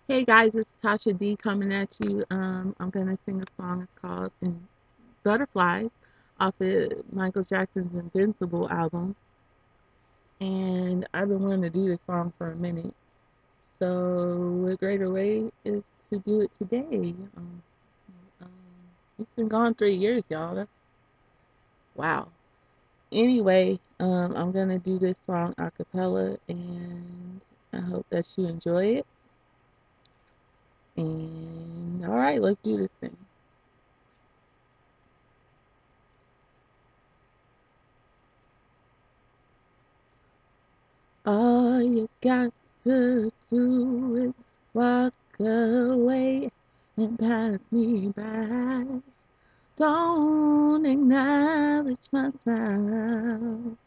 Hey guys, it's Tasha D coming at you. I'm gonna sing a song. It's called Butterflies off of Michael Jackson's Invincible album. And I've been wanting to do this song for a minute. So what greater way is to do it today? Um, it's been gone 3 years, y'all. That's wow. Anyway, I'm gonna do this song a cappella, and I hope that you enjoy it. And all right, let's do this thing. All you got to do is walk away and pass me by. Don't acknowledge my smile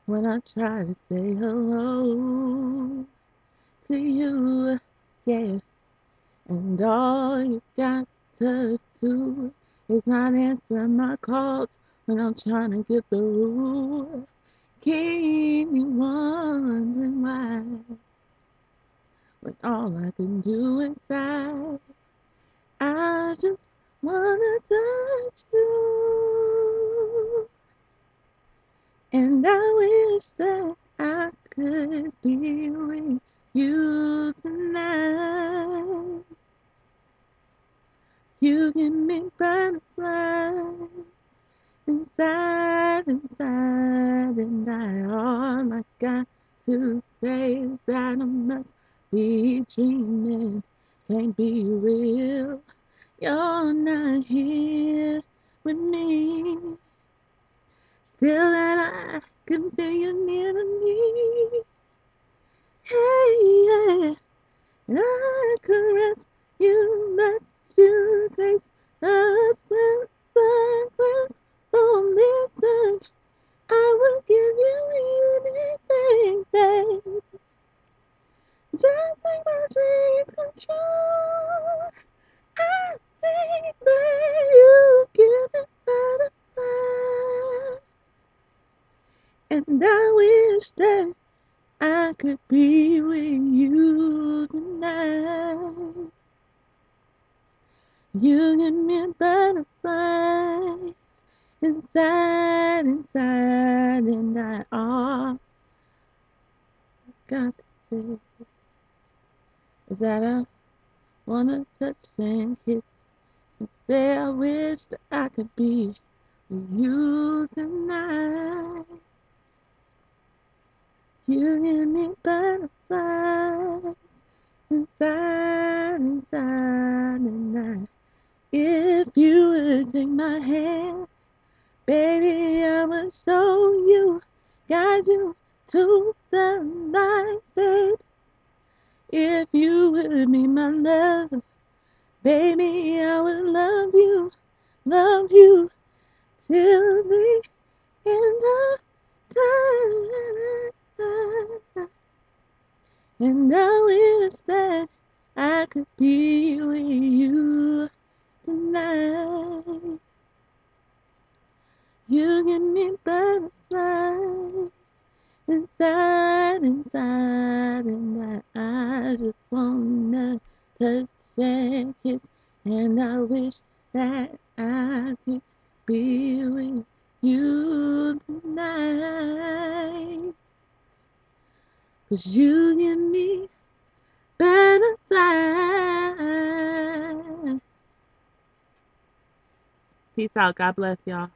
when I try to say hello to you. Yeah, and all you got to do is not answer my calls when I'm trying to get through. Keep me wondering why, when all I can do inside, I just wanna touch you. And I wish that I could be with you tonight. You give me butterflies inside, inside, and all I got to say is that I must be dreaming, can't be real. You're not here with me, still that I can feel you near to me. Hey, yeah, and I caress you, let you taste the sweet sunlight from this touch. I will give you anything, babe. Just like my dreams come true. I think that you give me butterflies, and I wish that I could be with you tonight. You give me butterflies inside, inside, and I all got to say is that I wanna touch and kiss and say I wish that I could be with you tonight. You give me butterflies inside, inside, and I. If you would take my hand, baby, I will show you, guide you to the light, babe. If you would be my lover, baby, I will love you till the end of time. And I wish that I could be with you tonight. You give me butterflies inside, inside, and I just wanna touch and kiss, and I wish that I could be with you tonight. 'Cause you give me butterflies. Peace out. God bless y'all.